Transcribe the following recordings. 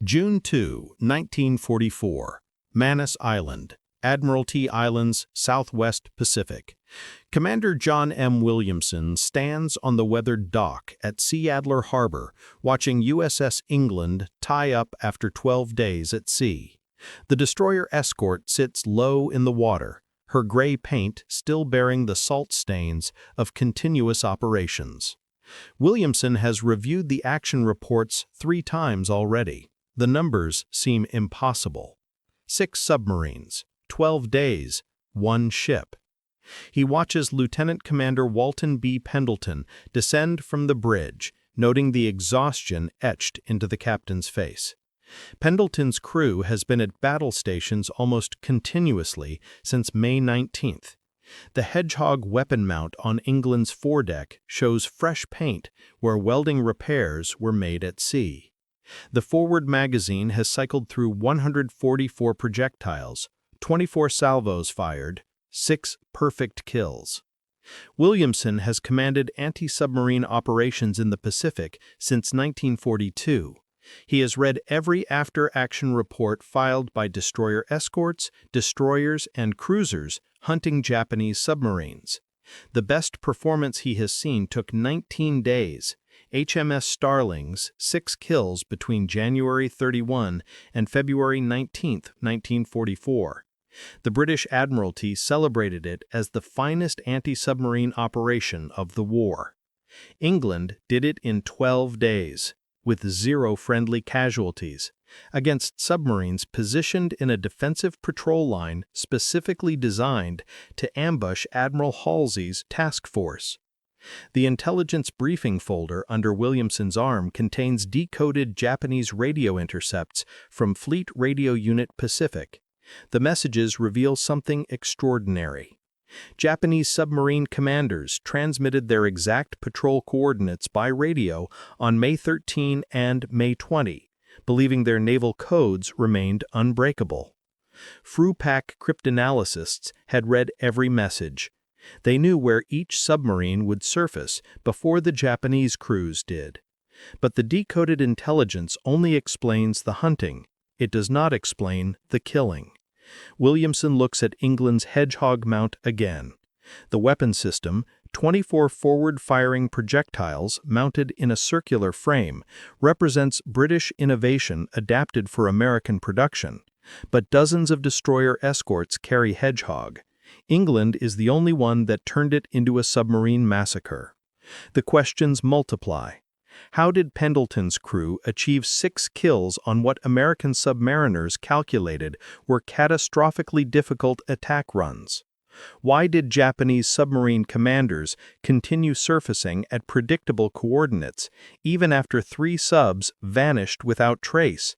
June 2, 1944. Manus Island, Admiralty Islands, Southwest Pacific. Commander John M. Williamson stands on the weathered dock at Sea Adler Harbor, watching USS England tie up after 12 days at sea. The destroyer escort sits low in the water, her gray paint still bearing the salt stains of continuous operations. Williamson has reviewed the action reports 3 times already. The numbers seem impossible. 6 submarines, 12 days, 1 ship. He watches Lieutenant Commander Walton Pendleton descend from the bridge, noting the exhaustion etched into the captain's face. Pendleton's crew has been at battle stations almost continuously since May 19th. The Hedgehog weapon mount on England's foredeck shows fresh paint where welding repairs were made at sea. The forward magazine has cycled through 144 projectiles, 24 salvos fired, 6 perfect kills. Williamson has commanded anti-submarine operations in the Pacific since 1942. He has read every after-action report filed by destroyer escorts, destroyers, and cruisers hunting Japanese submarines. The best performance he has seen took 19 days. HMS Starling's 6 kills between January 31 and February 19, 1944. The British Admiralty celebrated it as the finest anti-submarine operation of the war. England did it in 12 days, with 0 friendly casualties, against submarines positioned in a defensive patrol line specifically designed to ambush Admiral Halsey's task force. The intelligence briefing folder under Williamson's arm contains decoded Japanese radio intercepts from Fleet Radio Unit Pacific. The messages reveal something extraordinary. Japanese submarine commanders transmitted their exact patrol coordinates by radio on May 13 and May 20, believing their naval codes remained unbreakable. FRUPAC cryptanalysts had read every message. They knew where each submarine would surface before the Japanese crews did. But the decoded intelligence only explains the hunting. It does not explain the killing. Williamson looks at England's Hedgehog mount again. The weapon system, 24 forward-firing projectiles mounted in a circular frame, represents British innovation adapted for American production. But dozens of destroyer escorts carry Hedgehog. England is the only one that turned it into a submarine massacre. The questions multiply. How did Pendleton's crew achieve 6 kills on what American submariners calculated were catastrophically difficult attack runs? Why did Japanese submarine commanders continue surfacing at predictable coordinates, even after 3 subs vanished without trace?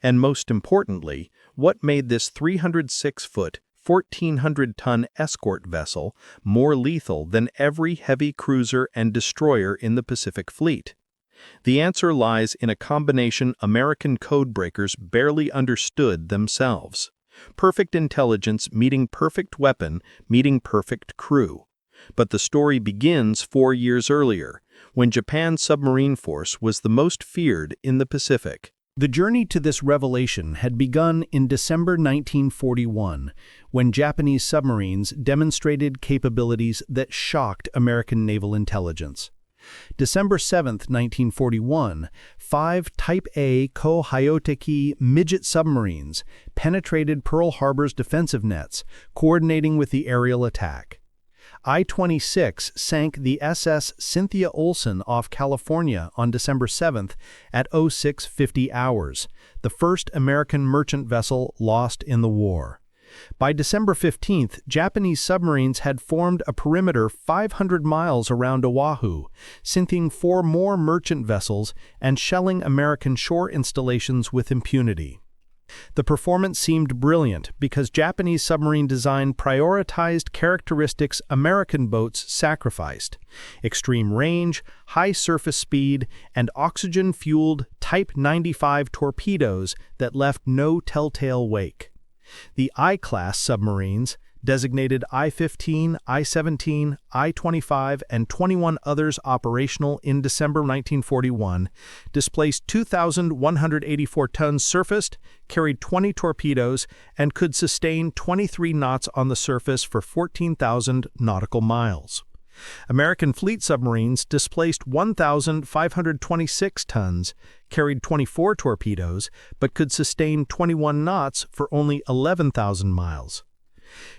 And most importantly, what made this 306-foot, 1,400-ton escort vessel more lethal than every heavy cruiser and destroyer in the Pacific Fleet? The answer lies in a combination American codebreakers barely understood themselves. Perfect intelligence meeting perfect weapon meeting perfect crew. But the story begins 4 years earlier, when Japan's submarine force was the most feared in the Pacific. The journey to this revelation had begun in December 1941, when Japanese submarines demonstrated capabilities that shocked American naval intelligence. December 7, 1941, 5 Type A Ko-Hyoteki midget submarines penetrated Pearl Harbor's defensive nets, coordinating with the aerial attack. I-26 sank the SS Cynthia Olsen off California on December 7 at 0650 hours, the first American merchant vessel lost in the war. By December 15th, Japanese submarines had formed a perimeter 500 miles around Oahu, sinking 4 more merchant vessels and shelling American shore installations with impunity. The performance seemed brilliant because Japanese submarine design prioritized characteristics American boats sacrificed: extreme range, high surface speed, and oxygen-fueled Type 95 torpedoes that left no telltale wake. The I-class submarines, designated I-15, I-17, I-25, and 21 others operational in December 1941, displaced 2,184 tons surfaced, carried 20 torpedoes, and could sustain 23 knots on the surface for 14,000 nautical miles. American fleet submarines displaced 1,526 tons, carried 24 torpedoes, but could sustain 21 knots for only 11,000 miles.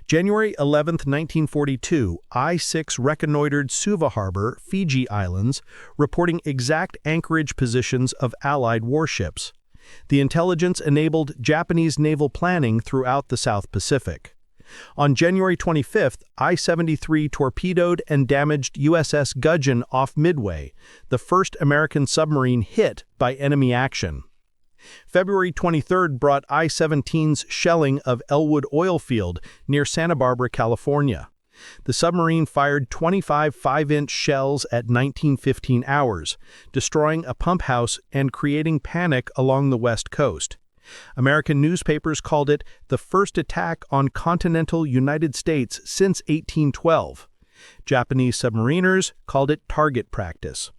January 11, 1942, I-6 reconnoitered Suva Harbor, Fiji Islands, reporting exact anchorage positions of Allied warships. The intelligence enabled Japanese naval planning throughout the South Pacific. On January 25th, I-73 torpedoed and damaged USS Gudgeon off Midway, the first American submarine hit by enemy action. February 23rd brought I-17's shelling of Elwood oil field near Santa Barbara, California. The submarine fired 25 5-inch shells at 19:15 hours, destroying a pump house and creating panic along the West Coast. American newspapers called it the first attack on continental United States since 1812. Japanese submariners called it target practice.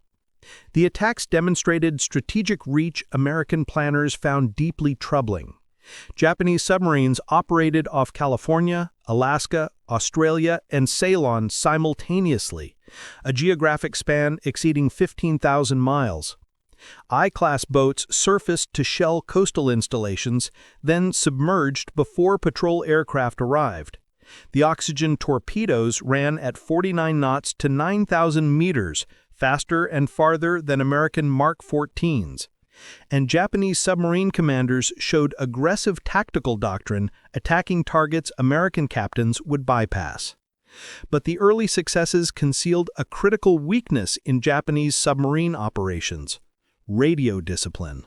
The attacks demonstrated strategic reach American planners found deeply troubling. Japanese submarines operated off California, Alaska, Australia, and Ceylon simultaneously, a geographic span exceeding 15,000 miles. I-class boats surfaced to shell coastal installations, then submerged before patrol aircraft arrived. The oxygen torpedoes ran at 49 knots to 9,000 meters, faster and farther than American Mark 14s. And Japanese submarine commanders showed aggressive tactical doctrine, attacking targets American captains would bypass. But the early successes concealed a critical weakness in Japanese submarine operations: radio discipline.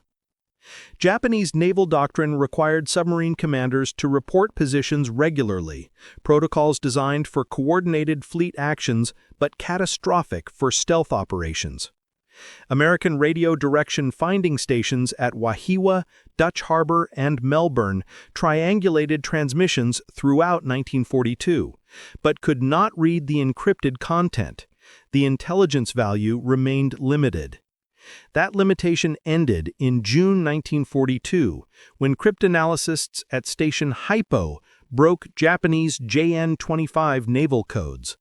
Japanese naval doctrine required submarine commanders to report positions regularly, protocols designed for coordinated fleet actions but catastrophic for stealth operations. American radio direction finding stations at Wahiwa, Dutch Harbor, and Melbourne triangulated transmissions throughout 1942, but could not read the encrypted content. The intelligence value remained limited. That limitation ended in June 1942, when cryptanalysts at Station Hypo broke Japanese JN-25 naval codes.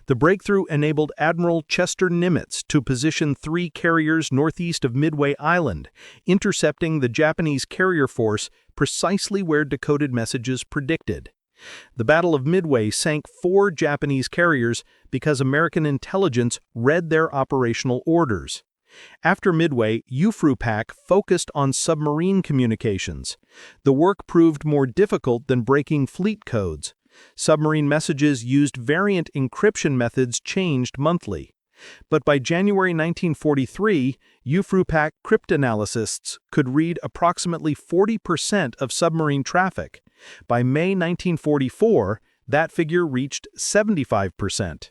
The breakthrough enabled Admiral Chester Nimitz to position 3 carriers northeast of Midway Island, intercepting the Japanese carrier force precisely where decoded messages predicted. The Battle of Midway sank 4 Japanese carriers because American intelligence read their operational orders. After Midway, UFRUPAC focused on submarine communications. The work proved more difficult than breaking fleet codes. Submarine messages used variant encryption methods changed monthly. But by January 1943, UFRUPAC cryptanalysts could read approximately 40% of submarine traffic. By May 1944, that figure reached 75%.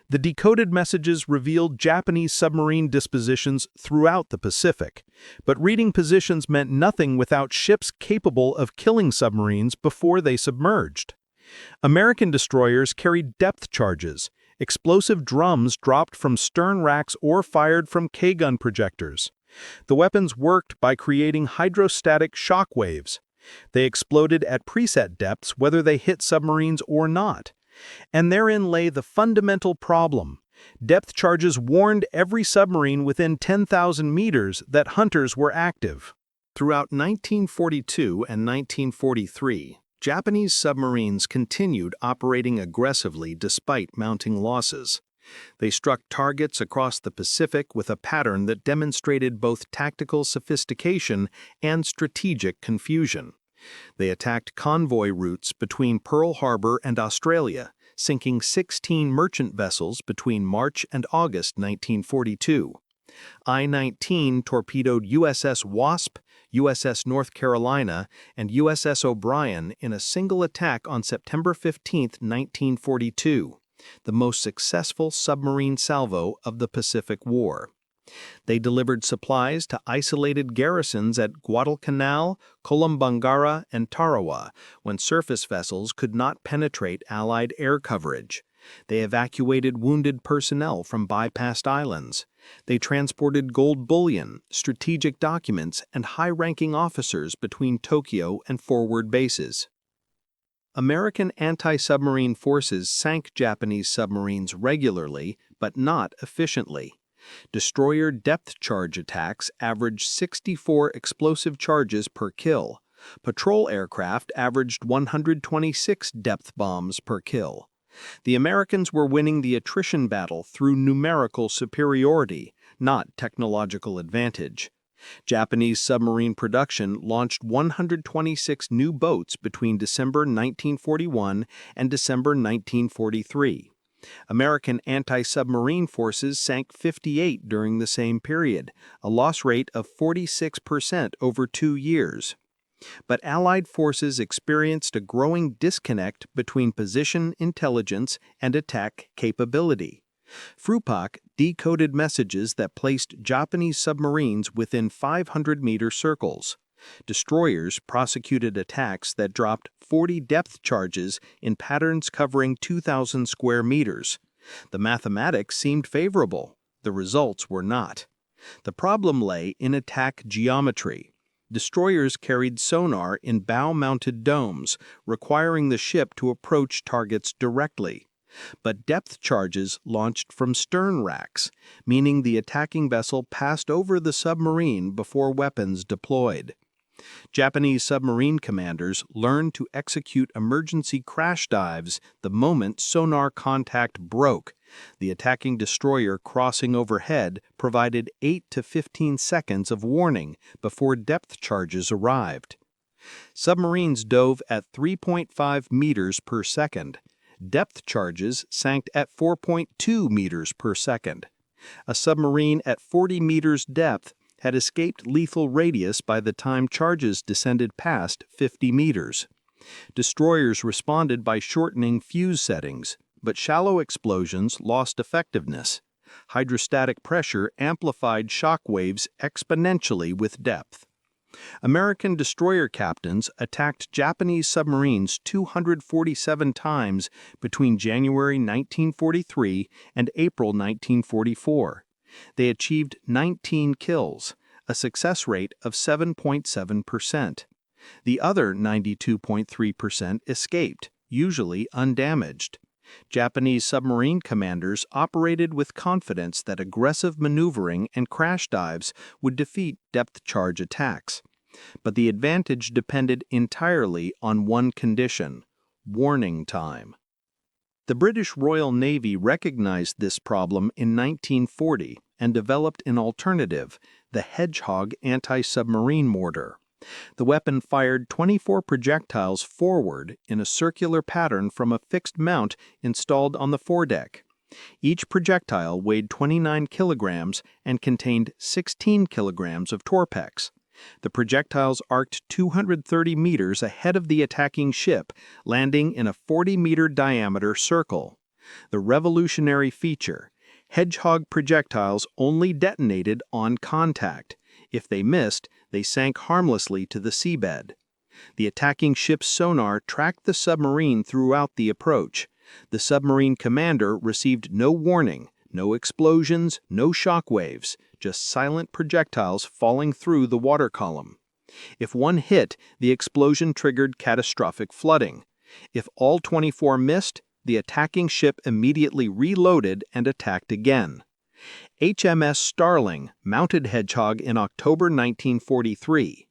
The decoded messages revealed Japanese submarine dispositions throughout the Pacific, but reading positions meant nothing without ships capable of killing submarines before they submerged. American destroyers carried depth charges, explosive drums dropped from stern racks or fired from K-gun projectors. The weapons worked by creating hydrostatic shock waves. They exploded at preset depths whether they hit submarines or not. And therein lay the fundamental problem. Depth charges warned every submarine within 10,000 meters that hunters were active. Throughout 1942 and 1943, Japanese submarines continued operating aggressively despite mounting losses. They struck targets across the Pacific with a pattern that demonstrated both tactical sophistication and strategic confusion. They attacked convoy routes between Pearl Harbor and Australia, sinking 16 merchant vessels between March and August 1942. I-19 torpedoed USS Wasp, USS North Carolina, and USS O'Brien in a single attack on September 15, 1942, the most successful submarine salvo of the Pacific War. They delivered supplies to isolated garrisons at Guadalcanal, Columbangara, and Tarawa when surface vessels could not penetrate Allied air coverage. They evacuated wounded personnel from bypassed islands. They transported gold bullion, strategic documents, and high-ranking officers between Tokyo and forward bases. American anti-submarine forces sank Japanese submarines regularly, but not efficiently. Destroyer depth charge attacks averaged 64 explosive charges per kill. Patrol aircraft averaged 126 depth bombs per kill. The Americans were winning the attrition battle through numerical superiority, not technological advantage. Japanese submarine production launched 126 new boats between December 1941 and December 1943. American anti-submarine forces sank 58 during the same period, a loss rate of 46% over 2 years. But Allied forces experienced a growing disconnect between position intelligence and attack capability. Frupak decoded messages that placed Japanese submarines within 500-meter circles. Destroyers prosecuted attacks that dropped 40 depth charges in patterns covering 2,000 square meters. The mathematics seemed favorable. The results were not. The problem lay in attack geometry. Destroyers carried sonar in bow-mounted domes, requiring the ship to approach targets directly. But depth charges launched from stern racks, meaning the attacking vessel passed over the submarine before weapons deployed. Japanese submarine commanders learned to execute emergency crash dives the moment sonar contact broke. The attacking destroyer crossing overhead provided 8 to 15 seconds of warning before depth charges arrived. Submarines dove at 3.5 meters per second. Depth charges sank at 4.2 meters per second. A submarine at 40 meters depth had escaped lethal radius by the time charges descended past 50 meters. Destroyers responded by shortening fuse settings, but shallow explosions lost effectiveness. Hydrostatic pressure amplified shock waves exponentially with depth. American destroyer captains attacked Japanese submarines 247 times between January 1943 and April 1944. They achieved 19 kills, a success rate of 7.7%. The other 92.3% escaped, usually undamaged. Japanese submarine commanders operated with confidence that aggressive maneuvering and crash dives would defeat depth charge attacks. But the advantage depended entirely on one condition: warning time. The British Royal Navy recognized this problem in 1940 and developed an alternative, the Hedgehog anti-submarine mortar. The weapon fired 24 projectiles forward in a circular pattern from a fixed mount installed on the foredeck. Each projectile weighed 29 kilograms and contained 16 kilograms of torpex. The projectiles arced 230 meters ahead of the attacking ship, landing in a 40-meter diameter circle. The revolutionary feature: Hedgehog projectiles only detonated on contact. If they missed, they sank harmlessly to the seabed. The attacking ship's sonar tracked the submarine throughout the approach. The submarine commander received no warning, no explosions, no shock waves, just silent projectiles falling through the water column. If one hit, the explosion triggered catastrophic flooding. If all 24 missed, the attacking ship immediately reloaded and attacked again. HMS Starling mounted Hedgehog in October 1943.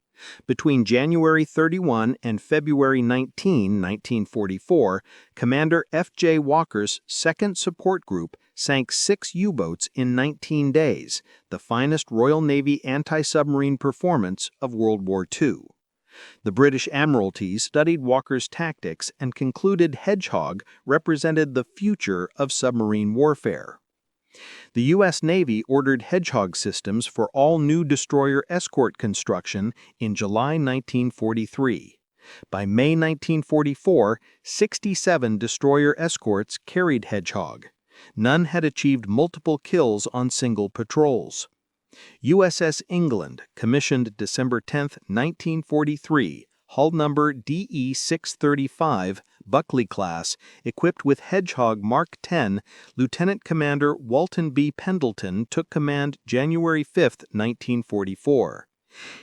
Between January 31 and February 19, 1944, Commander F.J. Walker's 2nd Support Group sank 6 U-boats in 19 days, the finest Royal Navy anti-submarine performance of World War II. The British Admiralty studied Walker's tactics and concluded Hedgehog represented the future of submarine warfare. The U.S. Navy ordered Hedgehog systems for all new destroyer escort construction in July 1943. By May 1944, 67 destroyer escorts carried Hedgehog. None had achieved multiple kills on single patrols. USS England, commissioned December 10, 1943, hull number DE-635, Buckley class, equipped with Hedgehog Mark 10, Lieutenant Commander Walton Pendleton took command January 5, 1944.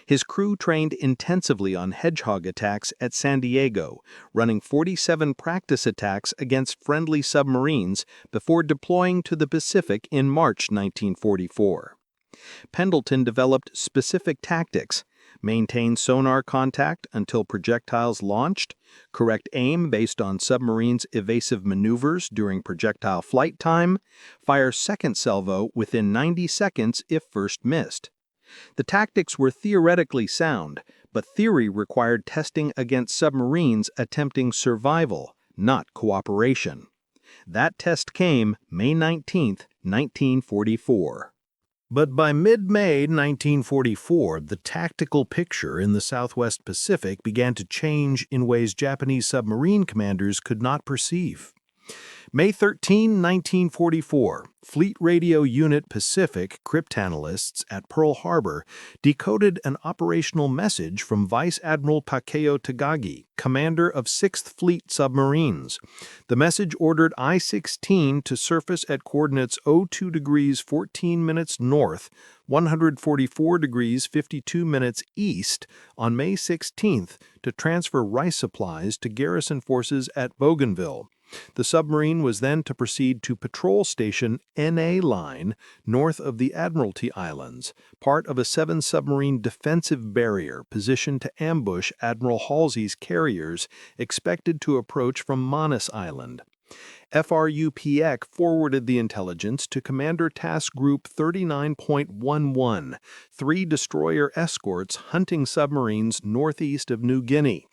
His crew trained intensively on Hedgehog attacks at San Diego, running 47 practice attacks against friendly submarines before deploying to the Pacific in March 1944. Pendleton developed specific tactics: maintain sonar contact until projectiles launched, correct aim based on submarines' evasive maneuvers during projectile flight time, fire second salvo within 90 seconds if first missed. The tactics were theoretically sound, but theory required testing against submarines attempting survival, not cooperation. That test came May 19, 1944. But by mid-May 1944, the tactical picture in the Southwest Pacific began to change in ways Japanese submarine commanders could not perceive. May 13, 1944, Fleet Radio Unit Pacific cryptanalysts at Pearl Harbor decoded an operational message from Vice Admiral Takeo Tagagi, commander of 6th Fleet submarines. The message ordered I-16 to surface at coordinates 02 degrees 14 minutes north, 144 degrees 52 minutes east on May 16th to transfer rice supplies to garrison forces at Bougainville. The submarine was then to proceed to Patrol Station NA Line north of the Admiralty Islands, part of a 7-submarine defensive barrier positioned to ambush Admiral Halsey's carriers expected to approach from Manus Island. FRUPEC forwarded the intelligence to Commander Task Group 39.11, 3 destroyer escorts hunting submarines northeast of New Guinea.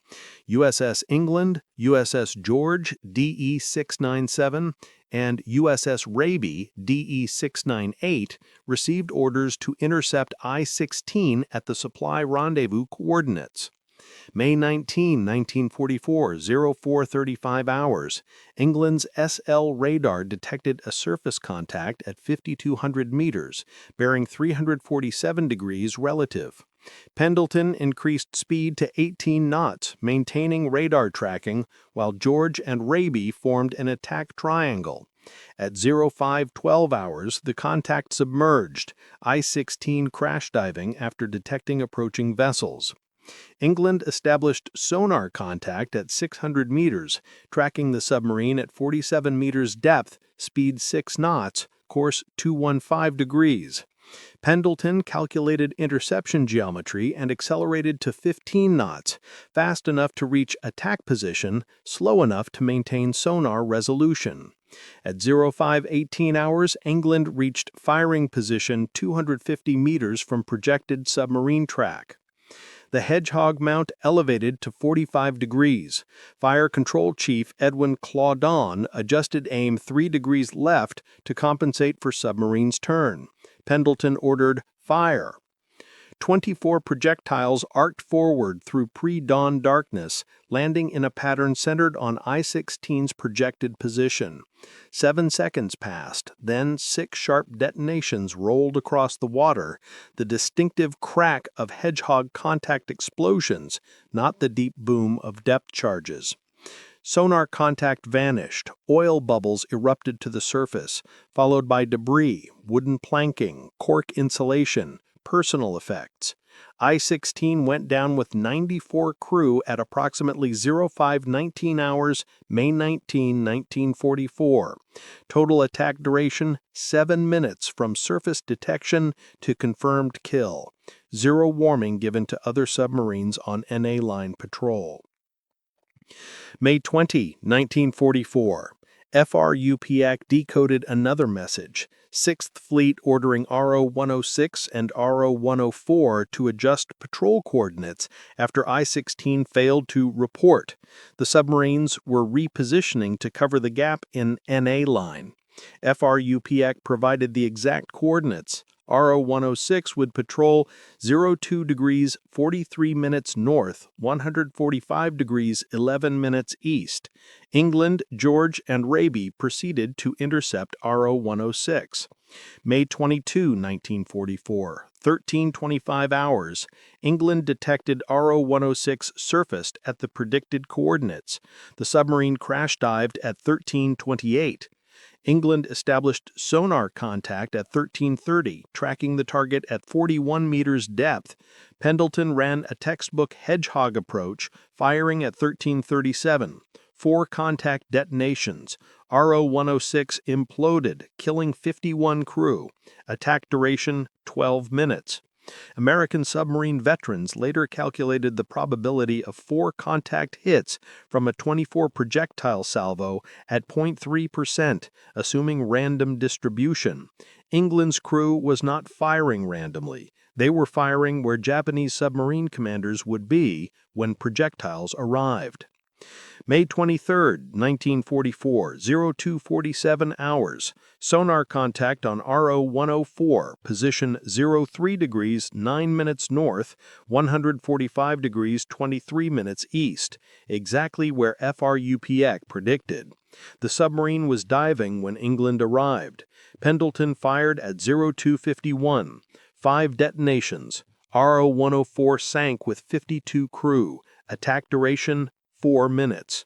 USS England, USS George, DE-697, and USS Raby, DE-698, received orders to intercept I-16 at the supply rendezvous coordinates. May 19, 1944, 0435 hours, England's SL radar detected a surface contact at 5,200 meters, bearing 347 degrees relative. Pendleton increased speed to 18 knots, maintaining radar tracking, while George and Raby formed an attack triangle. At 0512 hours, the contact submerged, I-16 crash diving after detecting approaching vessels. England established sonar contact at 600 meters, tracking the submarine at 47 meters depth, speed 6 knots, course 215 degrees. Pendleton calculated interception geometry and accelerated to 15 knots, fast enough to reach attack position, slow enough to maintain sonar resolution. At 0518 hours, England reached firing position 250 meters from projected submarine track. The Hedgehog mount elevated to 45 degrees. Fire Control Chief Edwin Claudon adjusted aim 3 degrees left to compensate for submarine's turn. Pendleton ordered fire. 24 projectiles arced forward through pre-dawn darkness, landing in a pattern centered on I-16's projected position. 7 seconds passed, then 6 sharp detonations rolled across the water, the distinctive crack of Hedgehog contact explosions, not the deep boom of depth charges. Sonar contact vanished, oil bubbles erupted to the surface, followed by debris, wooden planking, cork insulation, personal effects. I-16 went down with 94 crew at approximately 0519 hours, May 19, 1944. Total attack duration, 7 minutes from surface detection to confirmed kill. 0 warning given to other submarines on NA Line patrol. May 20, 1944. FRUPEC decoded another message, 6th Fleet ordering RO-106 and RO-104 to adjust patrol coordinates after I-16 failed to report. The submarines were repositioning to cover the gap in NA Line. FRUPEC provided the exact coordinates, RO-106 would patrol 02 degrees 43 minutes north, 145 degrees 11 minutes east. England, George, and Raby proceeded to intercept RO-106. May 22, 1944, 13:25 hours, England detected RO-106 surfaced at the predicted coordinates. The submarine crash-dived at 13:28. England established sonar contact at 13:30, tracking the target at 41 meters depth. Pendleton ran a textbook Hedgehog approach, firing at 13:37. 4 contact detonations. RO-106 imploded, killing 51 crew. Attack duration 12 minutes. American submarine veterans later calculated the probability of 4 contact hits from a 24 projectile salvo at 0.3%, assuming random distribution. England's crew was not firing randomly. They were firing where Japanese submarine commanders would be when projectiles arrived. May 23, 1944, 02:47 hours. Sonar contact on RO-104, position 03 degrees 9 minutes north, 145 degrees 23 minutes east, exactly where FRUPX predicted. The submarine was diving when England arrived. Pendleton fired at 02:51. 5 detonations. RO-104 sank with 52 crew. Attack duration 4 minutes.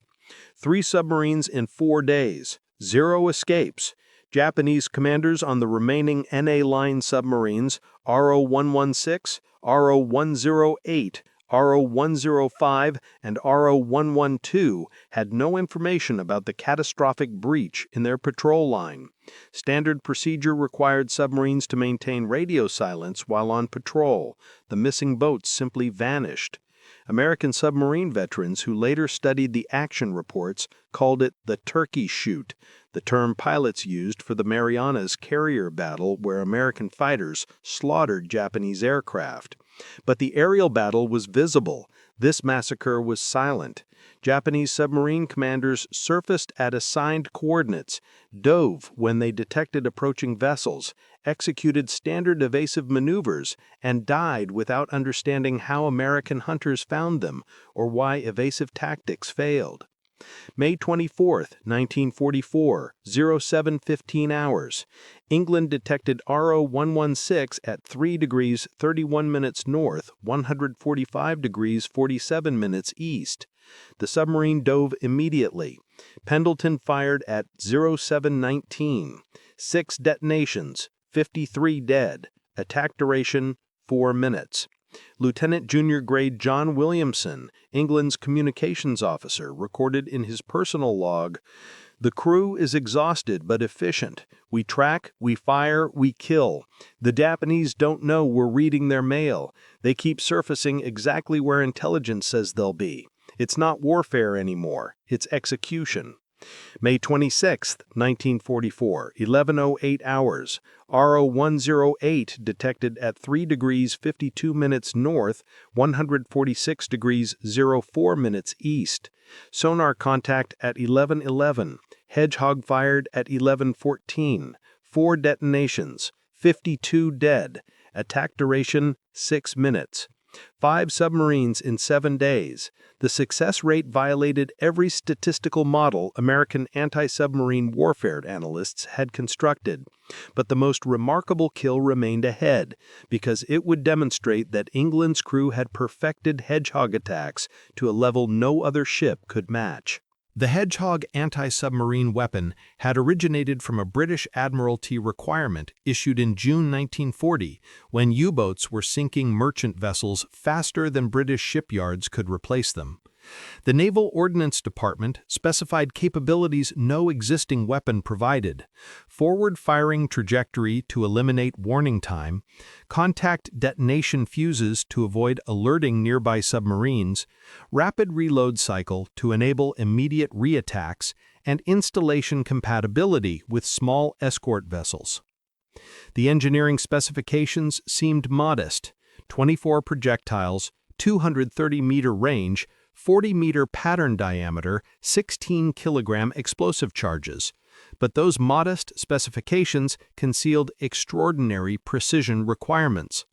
3 submarines in 4 days. 0 escapes. Japanese commanders on the remaining NA line submarines, RO-116, RO-108, RO-105, and RO-112, had no information about the catastrophic breach in their patrol line. Standard procedure required submarines to maintain radio silence while on patrol. The missing boats simply vanished. American submarine veterans who later studied the action reports called it the turkey shoot, the term pilots used for the Marianas carrier battle where American fighters slaughtered Japanese aircraft. But the aerial battle was visible. This massacre was silent. Japanese submarine commanders surfaced at assigned coordinates, dove when they detected approaching vessels, executed standard evasive maneuvers, and died without understanding how American hunters found them or why evasive tactics failed. May 24, 1944, 07:15 hours. England detected RO-116 at 3 degrees 31 minutes north, 145 degrees 47 minutes east. The submarine dove immediately. Pendleton fired at 07:19. 6 detonations, 53 dead. Attack duration 4 minutes. Lieutenant Junior Grade John Williamson, England's communications officer, recorded in his personal log, "The crew is exhausted but efficient. We track, we fire, we kill. The Japanese don't know we're reading their mail. They keep surfacing exactly where intelligence says they'll be. It's not warfare anymore, it's execution." May 26, 1944, 11:08 hours. RO-108 detected at 3 degrees 52 minutes north, 146 degrees 04 minutes east. Sonar contact at 11:11. Hedgehog fired at 11:14. 4 detonations. 52 dead. Attack duration 6 minutes. 5 submarines in 7 days. The success rate violated every statistical model American anti-submarine warfare analysts had constructed. But the most remarkable kill remained ahead, because it would demonstrate that England's crew had perfected Hedgehog attacks to a level no other ship could match. The Hedgehog anti-submarine weapon had originated from a British Admiralty requirement issued in June 1940, when U-boats were sinking merchant vessels faster than British shipyards could replace them. The Naval Ordnance Department specified capabilities no existing weapon provided: forward-firing trajectory to eliminate warning time, contact detonation fuses to avoid alerting nearby submarines, rapid reload cycle to enable immediate reattacks, and installation compatibility with small escort vessels. The engineering specifications seemed modest: 24 projectiles, 230-meter range, 40-meter pattern diameter, 16-kilogram explosive charges. But those modest specifications concealed extraordinary precision requirements.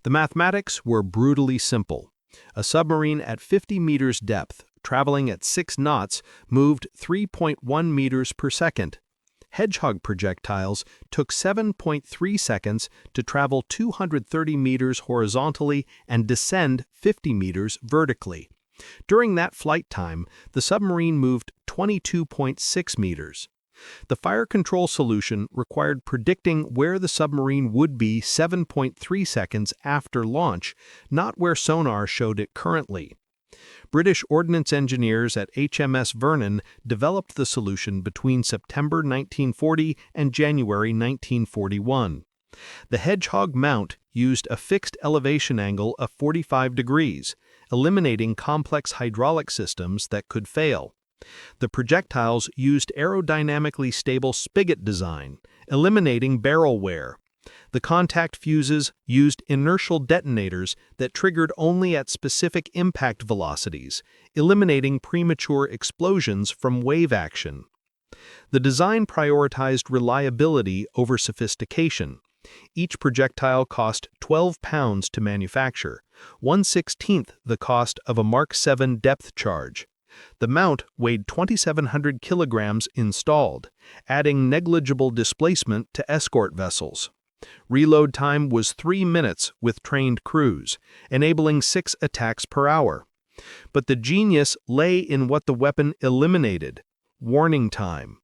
The mathematics were brutally simple. A submarine at 50 meters depth, traveling at 6 knots, moved 3.1 meters per second. Hedgehog projectiles took 7.3 seconds to travel 230 meters horizontally and descend 50 meters vertically. During that flight time, the submarine moved 22.6 meters. The fire control solution required predicting where the submarine would be 7.3 seconds after launch, not where sonar showed it currently. British ordnance engineers at HMS Vernon developed the solution between September 1940 and January 1941. The Hedgehog mount used a fixed elevation angle of 45 degrees, eliminating complex hydraulic systems that could fail. The projectiles used aerodynamically stable spigot design, eliminating barrel wear. The contact fuses used inertial detonators that triggered only at specific impact velocities, eliminating premature explosions from wave action. The design prioritized reliability over sophistication. Each projectile cost 12 pounds to manufacture, 1/16 the cost of a Mark 7 depth charge. The mount weighed 2,700 kilograms installed, adding negligible displacement to escort vessels. Reload time was 3 minutes with trained crews, enabling 6 attacks per hour. But the genius lay in what the weapon eliminated: warning time.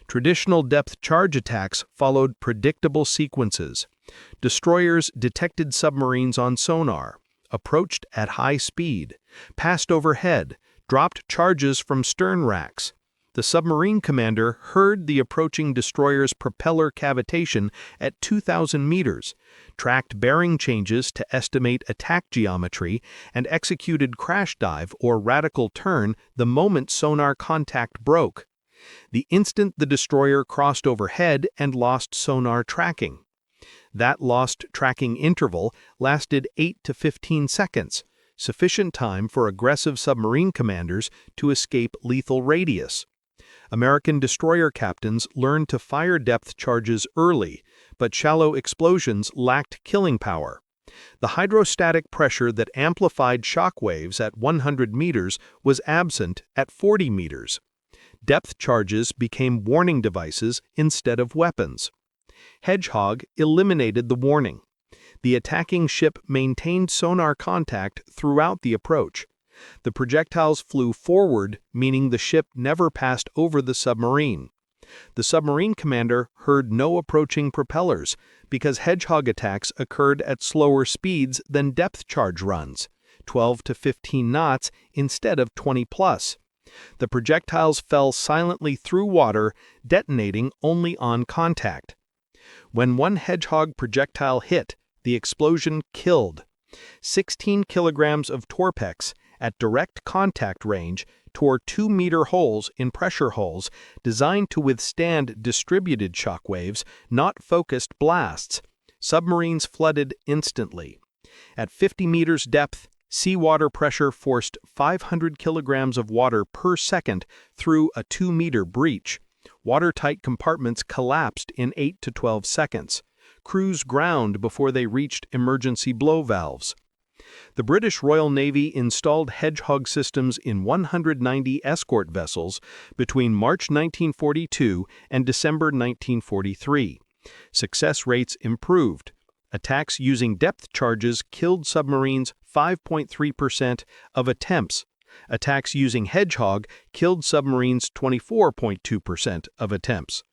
Traditional depth charge attacks followed predictable sequences. Destroyers detected submarines on sonar, approached at high speed, passed overhead, dropped charges from stern racks. The submarine commander heard the approaching destroyer's propeller cavitation at 2,000 meters, tracked bearing changes to estimate attack geometry, and executed crash dive or radical turn the moment sonar contact broke. The instant the destroyer crossed overhead and lost sonar tracking. That lost tracking interval lasted 8 to 15 seconds, sufficient time for aggressive submarine commanders to escape lethal radius. American destroyer captains learned to fire depth charges early, but shallow explosions lacked killing power. The hydrostatic pressure that amplified shock waves at 100 meters was absent at 40 meters. Depth charges became warning devices instead of weapons. Hedgehog eliminated the warning. The attacking ship maintained sonar contact throughout the approach. The projectiles flew forward, meaning the ship never passed over the submarine. The submarine commander heard no approaching propellers because Hedgehog attacks occurred at slower speeds than depth charge runs, 12 to 15 knots instead of 20 plus. The projectiles fell silently through water, detonating only on contact. When one Hedgehog projectile hit, the explosion killed. 16 kilograms of Torpex at direct contact range tore 2-meter holes in pressure hulls designed to withstand distributed shock waves, not focused blasts. Submarines flooded instantly. At 50 meters depth, seawater pressure forced 500 kilograms of water per second through a 2-meter breach. Watertight compartments collapsed in 8 to 12 seconds. Crews ground before they reached emergency blow valves. The British Royal Navy installed Hedgehog systems in 190 escort vessels between March 1942 and December 1943. Success rates improved. Attacks using depth charges killed submarines 5.3% of attempts. Attacks using Hedgehog killed submarines 24.2% of attempts.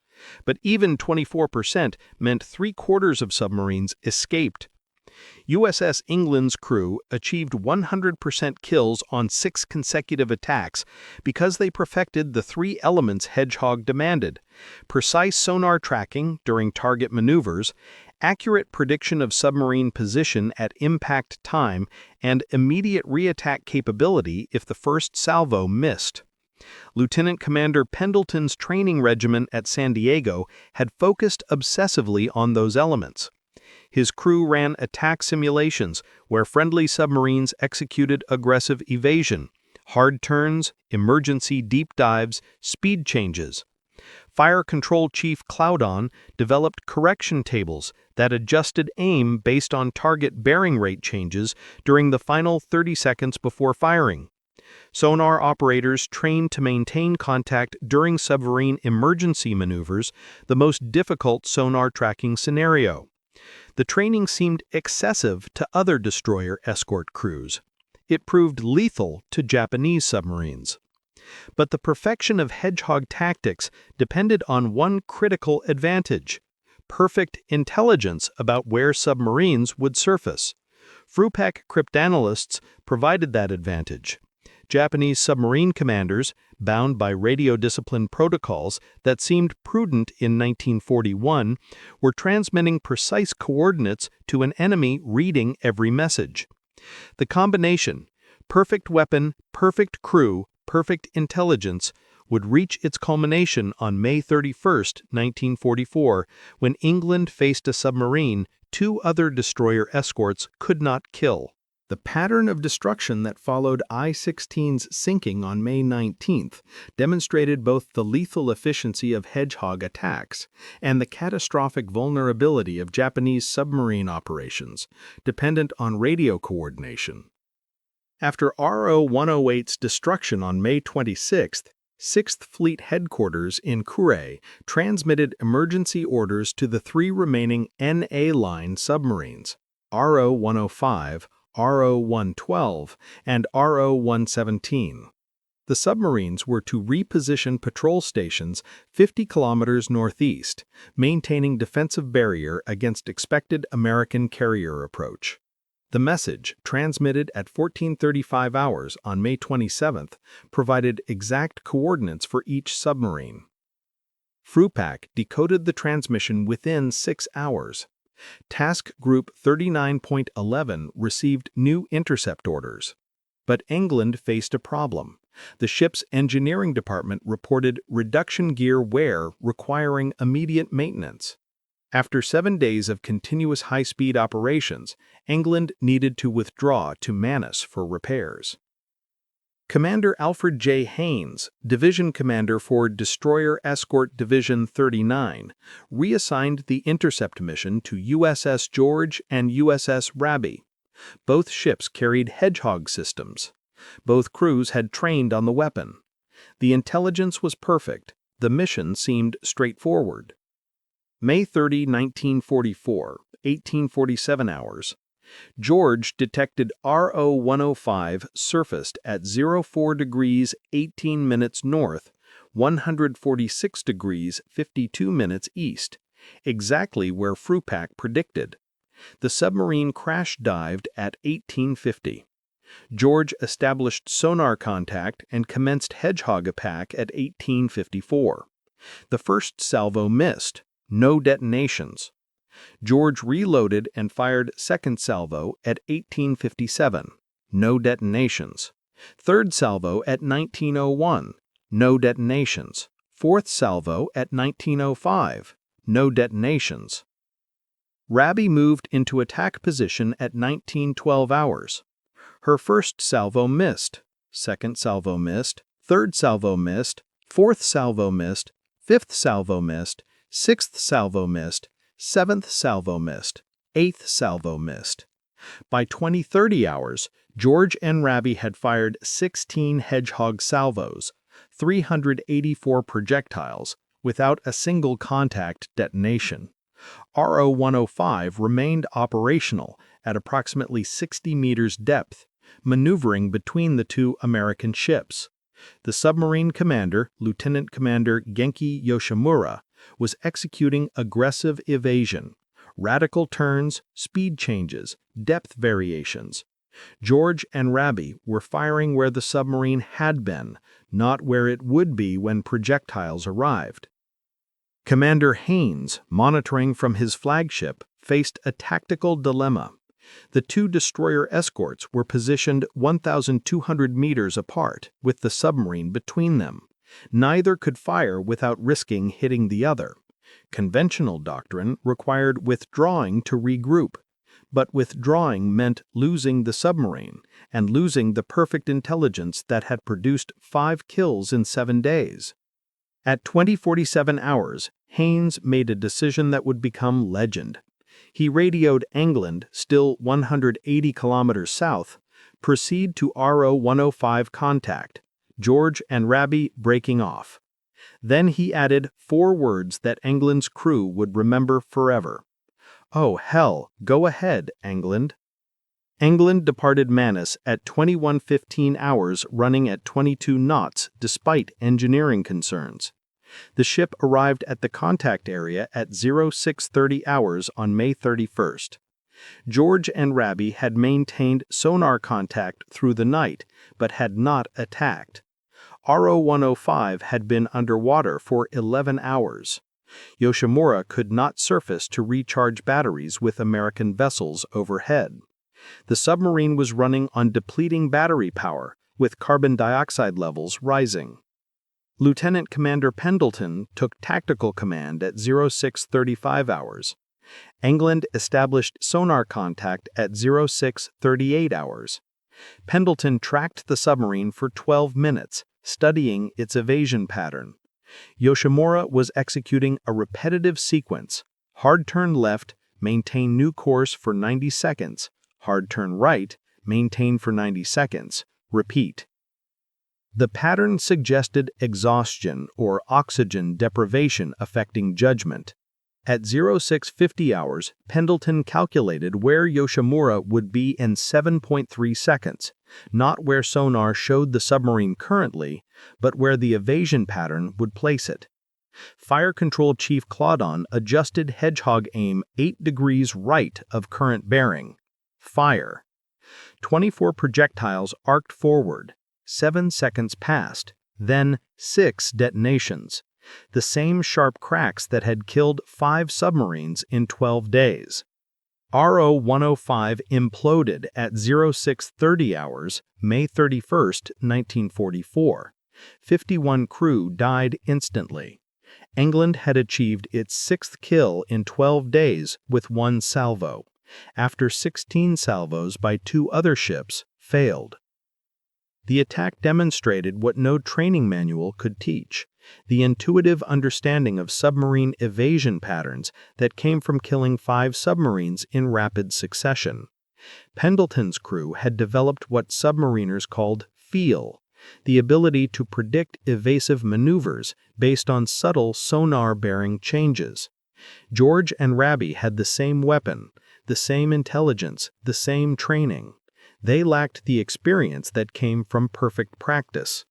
But even 24% meant 3/4 of submarines escaped. USS England's crew achieved 100% kills on 6 consecutive attacks because they perfected the 3 elements Hedgehog demanded: precise sonar tracking during target maneuvers, accurate prediction of submarine position at impact time, and immediate reattack capability if the first salvo missed. Lieutenant Commander Pendleton's training regimen at San Diego had focused obsessively on those elements. His crew ran attack simulations where friendly submarines executed aggressive evasion, hard turns, emergency deep dives, speed changes. Fire Control Chief Cloudon developed correction tables that adjusted aim based on target bearing rate changes during the final 30 seconds before firing. Sonar operators trained to maintain contact during submarine emergency maneuvers, the most difficult sonar tracking scenario. The training seemed excessive to other destroyer escort crews. It proved lethal to Japanese submarines. But the perfection of Hedgehog tactics depended on one critical advantage: perfect intelligence about where submarines would surface. FRUPEC cryptanalysts provided that advantage. Japanese submarine commanders, bound by radio discipline protocols that seemed prudent in 1941, were transmitting precise coordinates to an enemy reading every message. The combination, perfect weapon, perfect crew, perfect intelligence, would reach its culmination on May 31, 1944, when England faced a submarine two other destroyer escorts could not kill. The pattern of destruction that followed I-16's sinking on May 19th demonstrated both the lethal efficiency of Hedgehog attacks and the catastrophic vulnerability of Japanese submarine operations, dependent on radio coordination. After RO-108's destruction on May 26th, 6th Fleet Headquarters in Kure transmitted emergency orders to the three remaining NA-line submarines, RO-105, RO-112, and RO-117. The submarines were to reposition patrol stations 50 kilometers northeast, maintaining defensive barrier against expected American carrier approach. The message, transmitted at 14:35 hours on May 27th, provided exact coordinates for each submarine. FRUPEC decoded the transmission within 6 hours. Task Group 39.11 received new intercept orders. But England faced a problem. The ship's engineering department reported reduction gear wear requiring immediate maintenance. After 7 days of continuous high-speed operations, England needed to withdraw to Manus for repairs. Commander Alfred J. Haynes, Division Commander for Destroyer Escort Division 39, reassigned the intercept mission to USS George and USS Raby. Both ships carried Hedgehog systems. Both crews had trained on the weapon. The intelligence was perfect. The mission seemed straightforward. May 30, 1944, 1847 hours. George detected RO-105 surfaced at 04 degrees 18 minutes north, 146 degrees 52 minutes east, exactly where FRUPEC predicted. The submarine crash-dived at 1850. George established sonar contact and commenced Hedgehog attack at 1854. The first salvo missed. No detonations. George reloaded and fired second salvo at 1857. No detonations. Third salvo at 1901. No detonations. Fourth salvo at 1905. No detonations. Raby moved into attack position at 1912 hours. Her first salvo missed. Second salvo missed. Third salvo missed. Fourth salvo missed. Fifth salvo missed. Sixth salvo missed, seventh salvo missed, eighth salvo missed. By 20:30 hours, George and Raby had fired 16 Hedgehog salvos, 384 projectiles, without a single contact detonation. RO-105 remained operational at approximately 60 meters depth, maneuvering between the two American ships. The submarine commander, Lieutenant Commander Genki Yoshimura, was executing aggressive evasion, radical turns, speed changes, depth variations. George and Raby were firing where the submarine had been, not where it would be when projectiles arrived. Commander Haynes, monitoring from his flagship, faced a tactical dilemma. The two destroyer escorts were positioned 1,200 meters apart, with the submarine between them. Neither could fire without risking hitting the other. Conventional doctrine required withdrawing to regroup, but withdrawing meant losing the submarine and losing the perfect intelligence that had produced 5 kills in 7 days. At 20:47 hours, Haynes made a decision that would become legend. He radioed England, still 180 kilometers south, proceed to RO 105 contact, George and Raby breaking off. Then he added 4 words that England's crew would remember forever. "Oh, hell, go ahead, England." England departed Manus at 21:15 hours, running at 22 knots despite engineering concerns. The ship arrived at the contact area at 06:30 hours on May 31st. George and Raby had maintained sonar contact through the night, but had not attacked. RO 105 had been underwater for 11 hours. Yoshimura could not surface to recharge batteries with American vessels overhead. The submarine was running on depleting battery power, with carbon dioxide levels rising. Lieutenant Commander Pendleton took tactical command at 06:35 hours. England established sonar contact at 06:38 hours. Pendleton tracked the submarine for 12 minutes, studying its evasion pattern. Yoshimura was executing a repetitive sequence: hard turn left, maintain new course for 90 seconds, hard turn right, maintain for 90 seconds, repeat. The pattern suggested exhaustion or oxygen deprivation affecting judgment. At 06:50 hours, Pendleton calculated where Yoshimura would be in 7.3 seconds, not where sonar showed the submarine currently, but where the evasion pattern would place it. Fire Control Chief Claudon adjusted Hedgehog aim 8 degrees right of current bearing. Fire. 24 projectiles arced forward. 7 seconds passed, then 6 detonations, the same sharp cracks that had killed 5 submarines in 12 days. RO 105 imploded at 06:30 hours, May 31, 1944. 51 crew died instantly. England had achieved its 6th kill in 12 days with 1 salvo, after 16 salvos by 2 other ships failed. The attack demonstrated what no training manual could teach: the intuitive understanding of submarine evasion patterns that came from killing 5 submarines in rapid succession. Pendleton's crew had developed what submariners called feel, the ability to predict evasive maneuvers based on subtle sonar-bearing changes. George and Raby had the same weapon, the same intelligence, the same training. They lacked the experience that came from perfect practice.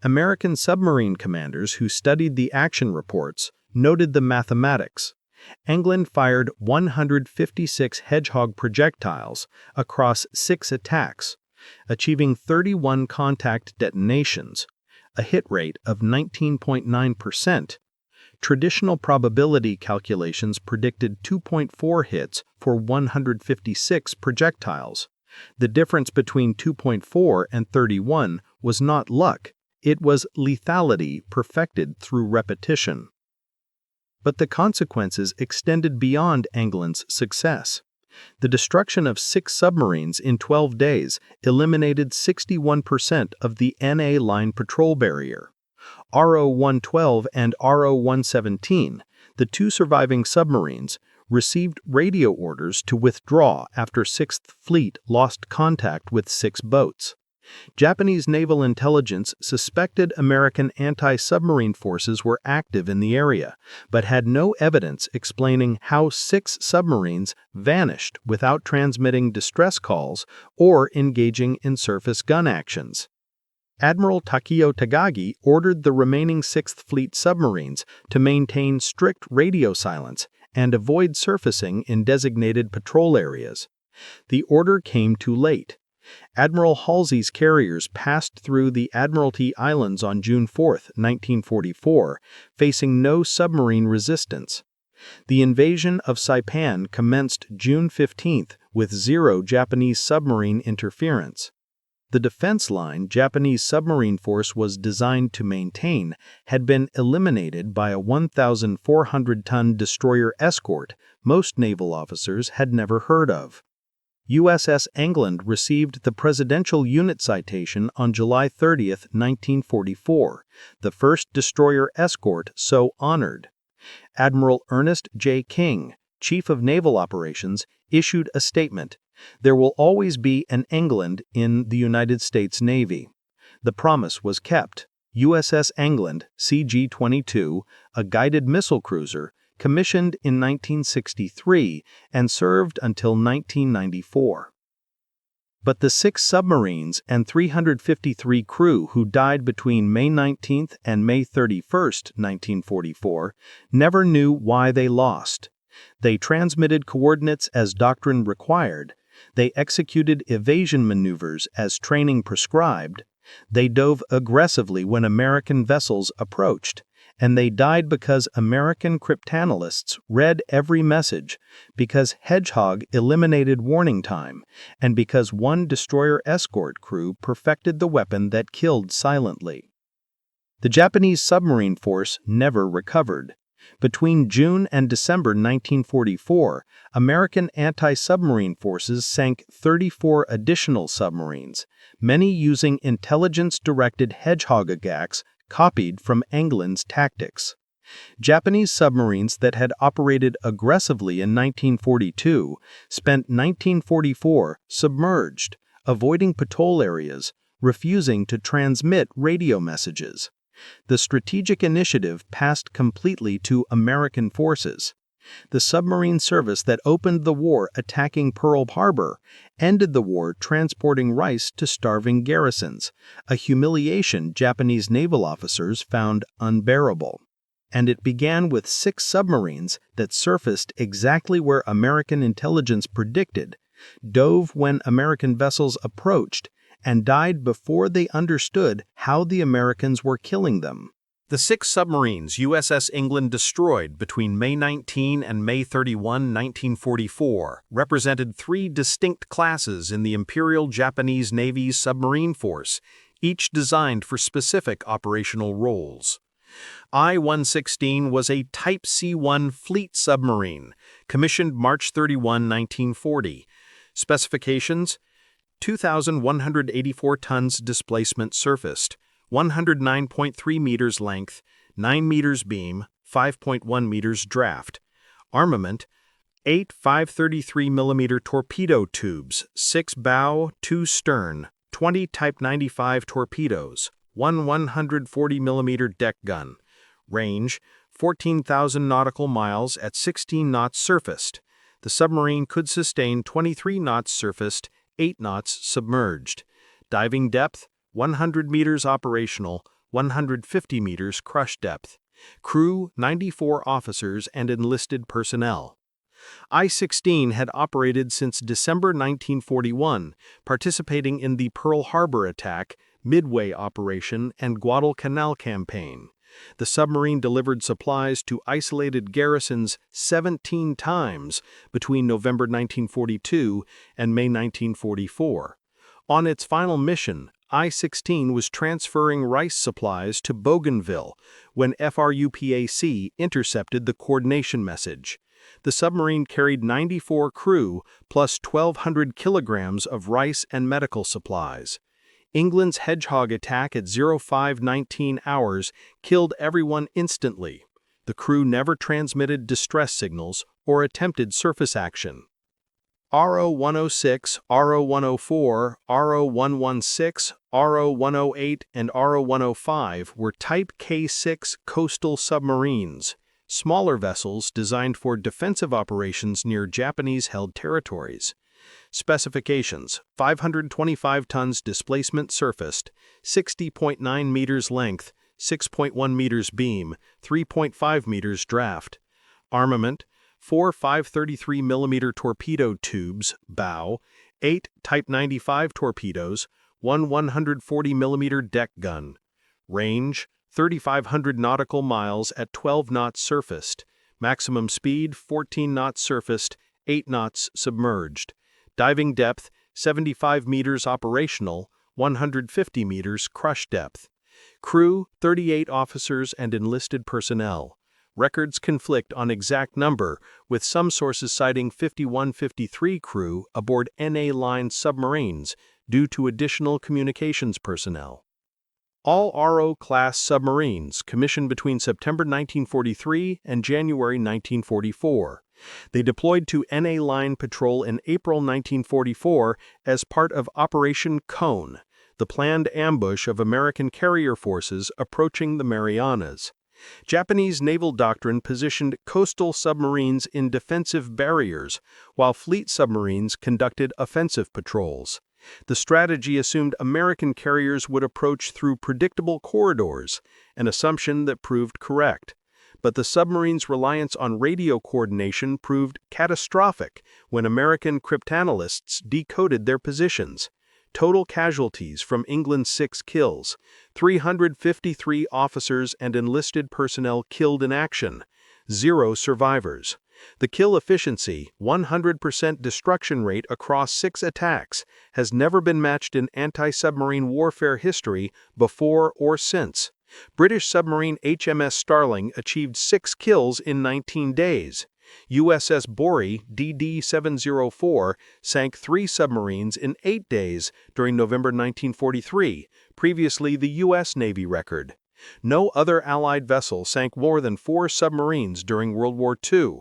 American submarine commanders who studied the action reports noted the mathematics. England fired 156 Hedgehog projectiles across 6 attacks, achieving 31 contact detonations, a hit rate of 19.9%. Traditional probability calculations predicted 2.4 hits for 156 projectiles. The difference between 2.4 and 31 was not luck, it was lethality perfected through repetition. But the consequences extended beyond England's success. The destruction of 6 submarines in 12 days eliminated 61% of the NA line patrol barrier. RO 112 and RO 117, the 2 surviving submarines, received radio orders to withdraw after 6th Fleet lost contact with 6 boats. Japanese naval intelligence suspected American anti-submarine forces were active in the area, but had no evidence explaining how 6 submarines vanished without transmitting distress calls or engaging in surface gun actions. Admiral Takeo Tagagi ordered the remaining 6th Fleet submarines to maintain strict radio silence and avoid surfacing in designated patrol areas. The order came too late. Admiral Halsey's carriers passed through the Admiralty Islands on June 4, 1944, facing no submarine resistance. The invasion of Saipan commenced June 15 with 0 Japanese submarine interference. The defense line Japanese submarine force was designed to maintain had been eliminated by a 1,400-ton destroyer escort most naval officers had never heard of. USS England received the Presidential Unit Citation on July 30, 1944, the first destroyer escort so honored. Admiral Ernest J. King, Chief of Naval Operations, issued a statement, "There will always be an England in the United States Navy." The promise was kept. USS England, CG-22, a guided missile cruiser, commissioned in 1963 and served until 1994. But the 6 submarines and 353 crew who died between May 19 and May 31, 1944, never knew why they lost. They transmitted coordinates as doctrine required. They executed evasion maneuvers as training prescribed. They dove aggressively when American vessels approached. And they died because American cryptanalysts read every message, because Hedgehog eliminated warning time, and because one destroyer escort crew perfected the weapon that killed silently. The Japanese submarine force never recovered. Between June and December 1944, American anti-submarine forces sank 34 additional submarines, many using intelligence-directed Hedgehog attacks copied from England's tactics. Japanese submarines that had operated aggressively in 1942 spent 1944 submerged, avoiding patrol areas, refusing to transmit radio messages. The strategic initiative passed completely to American forces. The submarine service that opened the war attacking Pearl Harbor ended the war transporting rice to starving garrisons, a humiliation Japanese naval officers found unbearable. And it began with 6 submarines that surfaced exactly where American intelligence predicted, dove when American vessels approached, and died before they understood how the Americans were killing them. The 6 submarines USS England destroyed between May 19 and May 31, 1944, represented 3 distinct classes in the Imperial Japanese Navy's submarine force, each designed for specific operational roles. I-116 was a Type C-1 fleet submarine, commissioned March 31, 1940. Specifications: 2,184 tons displacement surfaced, 109.3 meters length, 9 meters beam, 5.1 meters draft. Armament: 8 533mm torpedo tubes, 6 bow, 2 stern, 20 Type 95 torpedoes, 1 140mm deck gun. Range: 14,000 nautical miles at 16 knots surfaced. The submarine could sustain 23 knots surfaced, 8 knots submerged. Diving depth: 100 meters operational, 150 meters crush depth. Crew: 94 officers and enlisted personnel. I-16 had operated since December 1941, participating in the Pearl Harbor attack, Midway Operation, and Guadalcanal campaign. The submarine delivered supplies to isolated garrisons 17 times between November 1942 and May 1944. On its final mission, I-16 was transferring rice supplies to Bougainville when FRUPAC intercepted the coordination message. The submarine carried 94 crew plus 1,200 kilograms of rice and medical supplies. England's Hedgehog attack at 05:19 hours killed everyone instantly. The crew never transmitted distress signals or attempted surface action. RO-106, RO-104, RO-116, RO-108, and RO-105 were Type K6 coastal submarines, smaller vessels designed for defensive operations near Japanese-held territories. Specifications: 525 tons displacement surfaced, 60.9 meters length, 6.1 meters beam, 3.5 meters draft. Armament: 4 533mm torpedo tubes, bow, 8 Type 95 torpedoes, 1 140mm deck gun. Range: 3,500 nautical miles at 12 knots surfaced. Maximum speed: 14 knots surfaced, 8 knots submerged. Diving depth: 75 meters operational, 150 meters crush depth. Crew, 38 officers and enlisted personnel. Records conflict on exact number, with some sources citing 51-53 crew aboard NA-line submarines due to additional communications personnel. All RO-class submarines commissioned between September 1943 and January 1944. They deployed to NA-line patrol in April 1944 as part of Operation Cone, the planned ambush of American carrier forces approaching the Marianas. Japanese naval doctrine positioned coastal submarines in defensive barriers, while fleet submarines conducted offensive patrols. The strategy assumed American carriers would approach through predictable corridors, an assumption that proved correct. But the submarines' reliance on radio coordination proved catastrophic when American cryptanalysts decoded their positions. Total casualties from England's 6 kills, 353 officers and enlisted personnel killed in action, 0 survivors. The kill efficiency, 100% destruction rate across 6 attacks, has never been matched in anti-submarine warfare history before or since. British submarine HMS Starling achieved 6 kills in 19 days. USS Bory DD-704 sank 3 submarines in 8 days during November 1943, previously the U.S. Navy record. No other Allied vessel sank more than 4 submarines during World War II.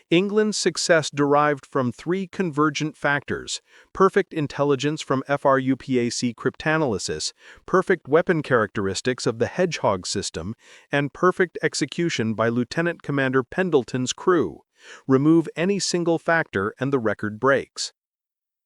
England's success derived from 3 convergent factors: perfect intelligence from FRUPAC cryptanalysis, perfect weapon characteristics of the Hedgehog system, and perfect execution by Lieutenant Commander Pendleton's crew. Remove any single factor and the record breaks.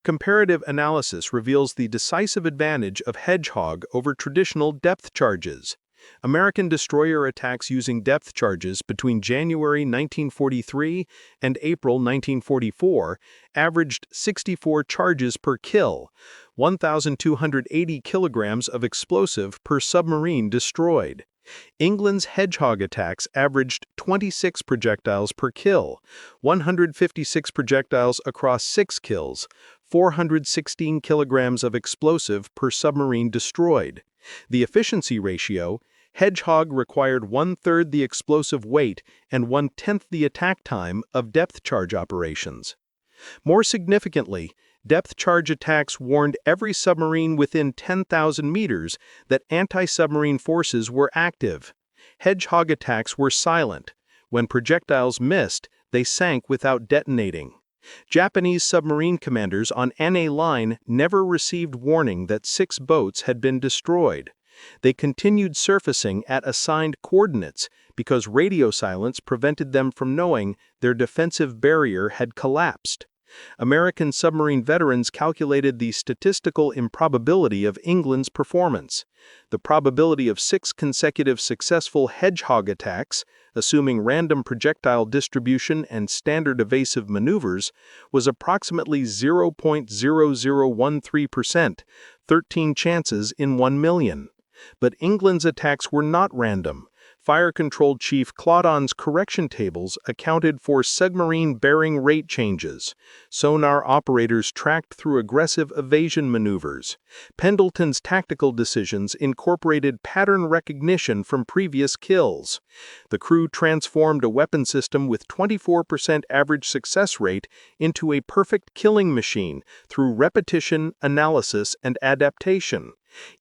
Comparative analysis reveals the decisive advantage of Hedgehog over traditional depth charges. American destroyer attacks using depth charges between January 1943 and April 1944 averaged 64 charges per kill, 1,280 kilograms of explosive per submarine destroyed. England's Hedgehog attacks averaged 26 projectiles per kill, 156 projectiles across 6 kills, 416 kilograms of explosive per submarine destroyed. The efficiency ratio: Hedgehog required 1/3 the explosive weight and 1/10 the attack time of depth charge operations. More significantly, depth charge attacks warned every submarine within 10,000 meters that anti-submarine forces were active. Hedgehog attacks were silent. When projectiles missed, they sank without detonating. Japanese submarine commanders on NA Line never received warning that 6 boats had been destroyed. They continued surfacing at assigned coordinates because radio silence prevented them from knowing their defensive barrier had collapsed. American submarine veterans calculated the statistical improbability of England's performance. The probability of 6 consecutive successful Hedgehog attacks, assuming random projectile distribution and standard evasive maneuvers, was approximately 0.0013%, 13 chances in 1 million. But England's attacks were not random. Fire Control Chief Claudon's correction tables accounted for submarine bearing rate changes. Sonar operators tracked through aggressive evasion maneuvers. Pendleton's tactical decisions incorporated pattern recognition from previous kills. The crew transformed a weapon system with 24% average success rate into a perfect killing machine through repetition, analysis, and adaptation.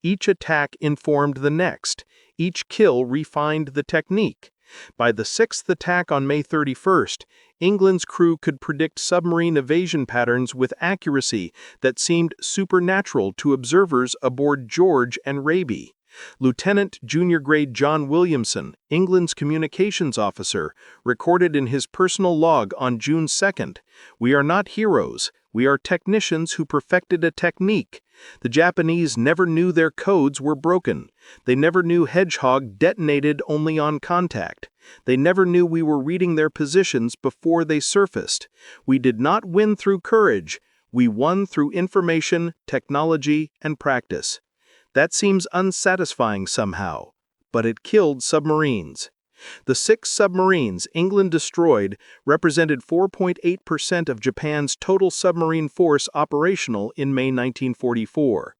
Each attack informed the next. Each kill refined the technique. By the 6th attack on May 31st, England's crew could predict submarine evasion patterns with accuracy that seemed supernatural to observers aboard George and Raby. Lieutenant Junior Grade John Williamson, England's communications officer, recorded in his personal log on June 2nd, "We are not heroes. We are technicians who perfected a technique. The Japanese never knew their codes were broken. They never knew Hedgehog detonated only on contact. They never knew we were reading their positions before they surfaced. We did not win through courage. We won through information, technology, and practice." That seems unsatisfying somehow, but it killed submarines. The 6 submarines England destroyed represented 4.8% of Japan's total submarine force operational in May 1944.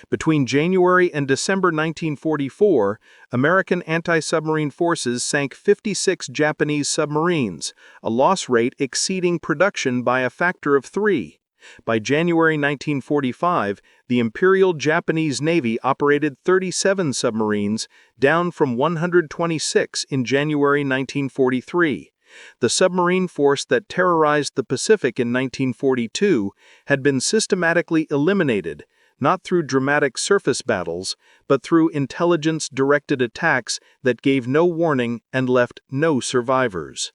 Between January and December 1944, American anti-submarine forces sank 56 Japanese submarines, a loss rate exceeding production by a factor of 3. By January 1945, the Imperial Japanese Navy operated 37 submarines, down from 126 in January 1943. The submarine force that terrorized the Pacific in 1942 had been systematically eliminated, not through dramatic surface battles, but through intelligence-directed attacks that gave no warning and left no survivors.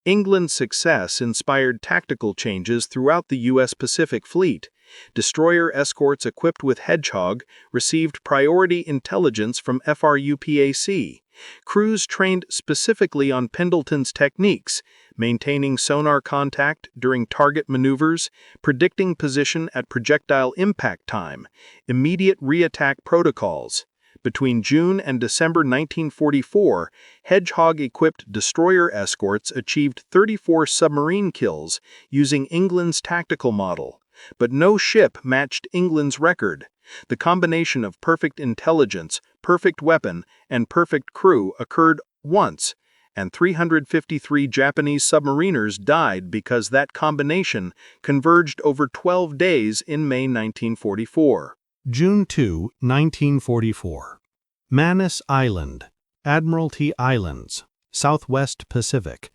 England's success inspired tactical changes throughout the U.S. Pacific Fleet. Destroyer escorts equipped with Hedgehog received priority intelligence from FRUPAC. Crews trained specifically on Pendleton's techniques, maintaining sonar contact during target maneuvers, predicting position at projectile impact time, immediate re-attack protocols. Between June and December 1944, Hedgehog-equipped destroyer escorts achieved 34 submarine kills using England's tactical model. But no ship matched England's record. The combination of perfect intelligence, perfect weapon, and perfect crew occurred once, and 353 Japanese submariners died because that combination converged over 12 days in May 1944. June 2, 1944. Manus Island, Admiralty Islands, Southwest Pacific.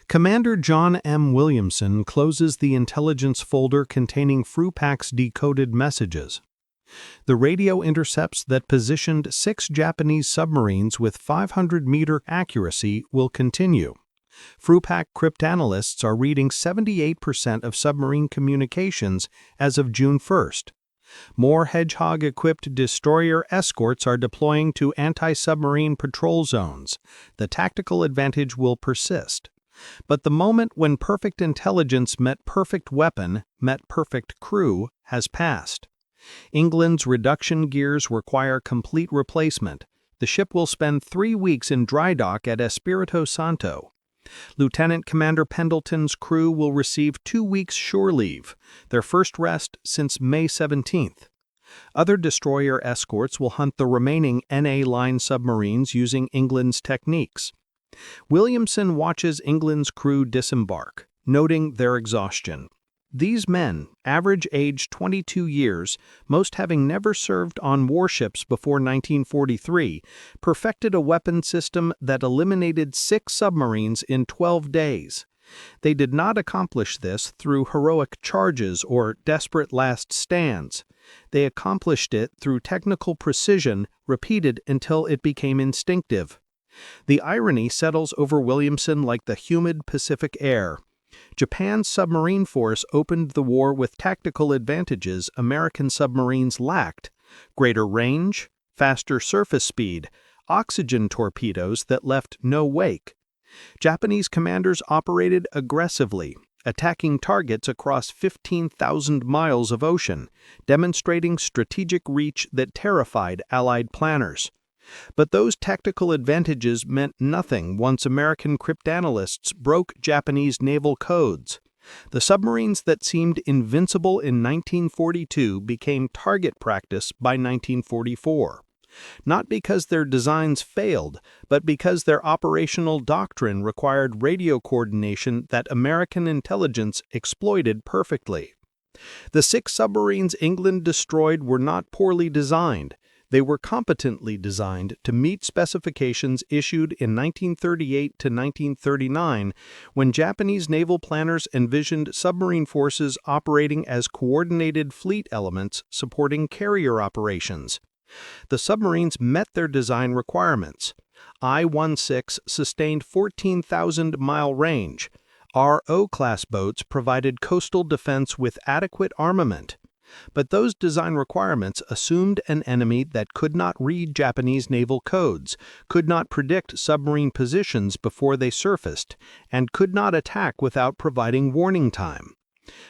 Commander John M. Williamson closes the intelligence folder containing FRUPAC's decoded messages. The radio intercepts that positioned 6 Japanese submarines with 500-meter accuracy will continue. FRUPAC cryptanalysts are reading 78% of submarine communications as of June 1st. More Hedgehog-equipped destroyer escorts are deploying to anti-submarine patrol zones. The tactical advantage will persist. But the moment when perfect intelligence met perfect weapon, met perfect crew, has passed. England's reduction gears require complete replacement. The ship will spend 3 weeks in dry dock at Espiritu Santo. Lieutenant Commander Pendleton's crew will receive 2 weeks shore leave, their first rest since May 17th. Other destroyer escorts will hunt the remaining NA-line submarines using England's techniques. Williamson watches England's crew disembark, noting their exhaustion. These men, average age 22 years, most having never served on warships before 1943, perfected a weapon system that eliminated 6 submarines in 12 days. They did not accomplish this through heroic charges or desperate last stands. They accomplished it through technical precision repeated until it became instinctive. The irony settles over Williamson like the humid Pacific air. Japan's submarine force opened the war with tactical advantages American submarines lacked: greater range, faster surface speed, oxygen torpedoes that left no wake. Japanese commanders operated aggressively, attacking targets across 15,000 miles of ocean, demonstrating strategic reach that terrified Allied planners. But those tactical advantages meant nothing once American cryptanalysts broke Japanese naval codes. The submarines that seemed invincible in 1942 became target practice by 1944. Not because their designs failed, but because their operational doctrine required radio coordination that American intelligence exploited perfectly. The 6 submarines England destroyed were not poorly designed. They were competently designed to meet specifications issued in 1938 to 1939 when Japanese naval planners envisioned submarine forces operating as coordinated fleet elements supporting carrier operations. The submarines met their design requirements. I-16 sustained 14,000-mile range. RO-class boats provided coastal defense with adequate armament. But those design requirements assumed an enemy that could not read Japanese naval codes, could not predict submarine positions before they surfaced, and could not attack without providing warning time.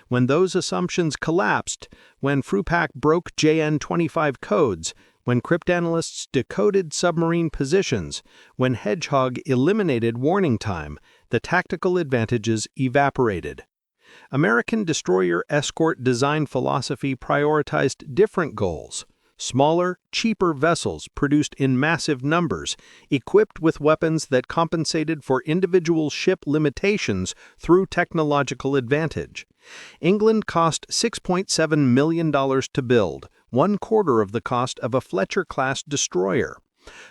When those assumptions collapsed, when FRUPAC broke JN-25 codes, when cryptanalysts decoded submarine positions, when Hedgehog eliminated warning time, the tactical advantages evaporated. American destroyer escort design philosophy prioritized different goals. Smaller, cheaper vessels produced in massive numbers, equipped with weapons that compensated for individual ship limitations through technological advantage. England cost $6.7 million to build, 1/4 of the cost of a Fletcher-class destroyer.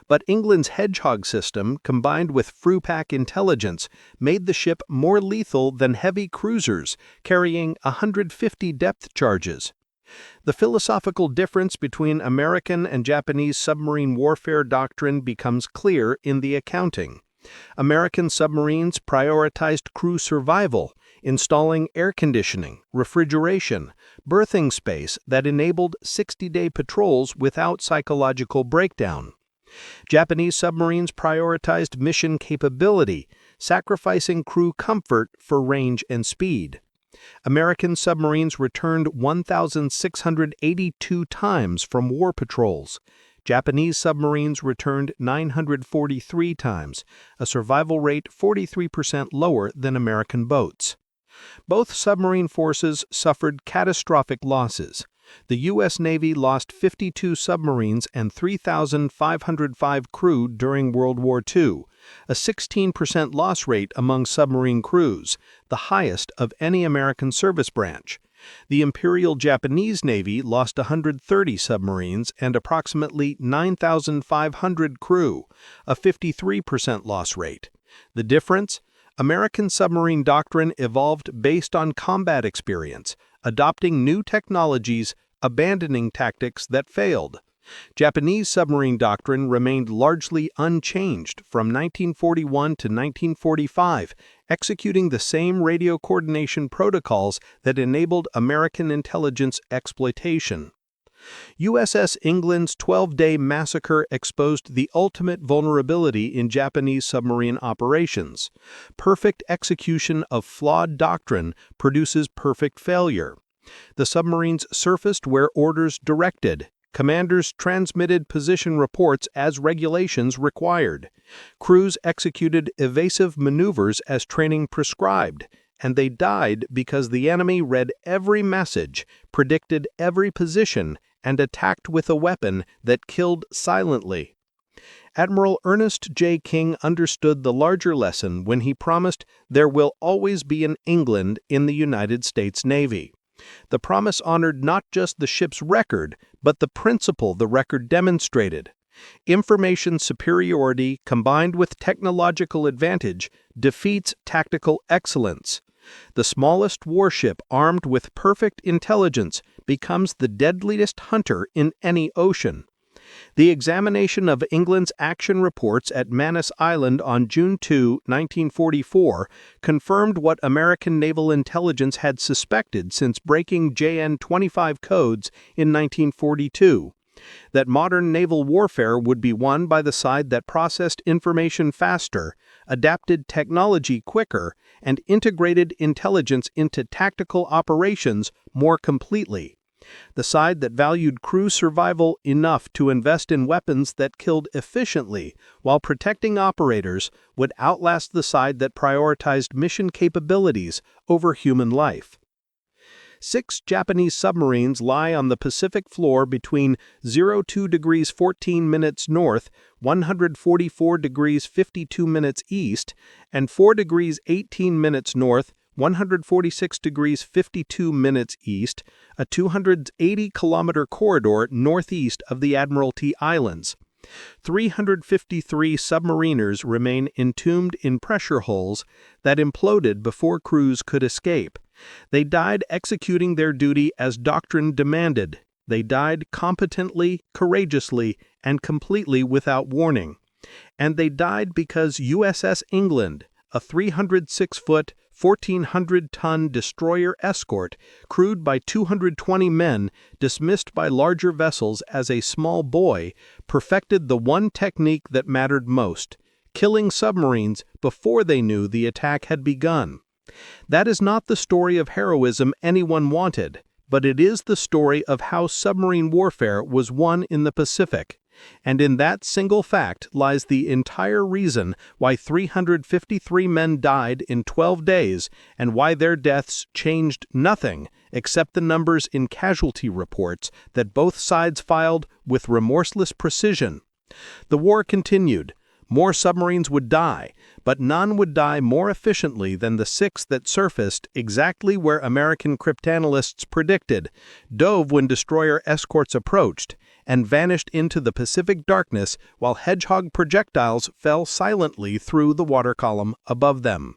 But England's Hedgehog system, combined with Frupac intelligence, made the ship more lethal than heavy cruisers, carrying 150 depth charges. The philosophical difference between American and Japanese submarine warfare doctrine becomes clear in the accounting. American submarines prioritized crew survival, installing air conditioning, refrigeration, berthing space that enabled 60-day patrols without psychological breakdown. Japanese submarines prioritized mission capability, sacrificing crew comfort for range and speed. American submarines returned 1,682 times from war patrols. Japanese submarines returned 943 times, a survival rate 43% lower than American boats. Both submarine forces suffered catastrophic losses. The U.S. Navy lost 52 submarines and 3,505 crew during World War II, a 16% loss rate among submarine crews, the highest of any American service branch. The Imperial Japanese Navy lost 130 submarines and approximately 9,500 crew, a 53% loss rate. The difference? American submarine doctrine evolved based on combat experience, adopting new technologies, abandoning tactics that failed. Japanese submarine doctrine remained largely unchanged from 1941 to 1945, executing the same radio coordination protocols that enabled American intelligence exploitation. USS England's 12-day massacre exposed the ultimate vulnerability in Japanese submarine operations. Perfect execution of flawed doctrine produces perfect failure. The submarines surfaced where orders directed. Commanders transmitted position reports as regulations required. Crews executed evasive maneuvers as training prescribed, and they died because the enemy read every message, predicted every position, and attacked with a weapon that killed silently. Admiral Ernest J. King understood the larger lesson when he promised there will always be an England in the United States Navy. The promise honored not just the ship's record, but the principle the record demonstrated. Information superiority combined with technological advantage defeats tactical excellence. The smallest warship armed with perfect intelligence becomes the deadliest hunter in any ocean. The examination of England's action reports at Manus Island on June 2, 1944, confirmed what American naval intelligence had suspected since breaking JN-25 codes in 1942, that modern naval warfare would be won by the side that processed information faster, adapted technology quicker, and integrated intelligence into tactical operations more completely. The side that valued crew survival enough to invest in weapons that killed efficiently while protecting operators would outlast the side that prioritized mission capabilities over human life. 6 Japanese submarines lie on the Pacific floor between 02 degrees 14 minutes north, 144 degrees 52 minutes east, and 4 degrees 18 minutes north, 146 degrees 52 minutes east, a 280-kilometer corridor northeast of the Admiralty Islands. 353 submariners remain entombed in pressure holes that imploded before crews could escape. They died executing their duty as doctrine demanded. They died competently, courageously, and completely without warning. And they died because USS England, a 306-foot, 1,400-ton destroyer escort, crewed by 220 men, dismissed by larger vessels as a small boy, perfected the one technique that mattered most, killing submarines before they knew the attack had begun. That is not the story of heroism anyone wanted, but it is the story of how submarine warfare was won in the Pacific. And in that single fact lies the entire reason why 353 men died in 12 days and why their deaths changed nothing except the numbers in casualty reports that both sides filed with remorseless precision. The war continued. More submarines would die, but none would die more efficiently than the 6 that surfaced exactly where American cryptanalysts predicted, dove when destroyer escorts approached, and vanished into the Pacific darkness while Hedgehog projectiles fell silently through the water column above them.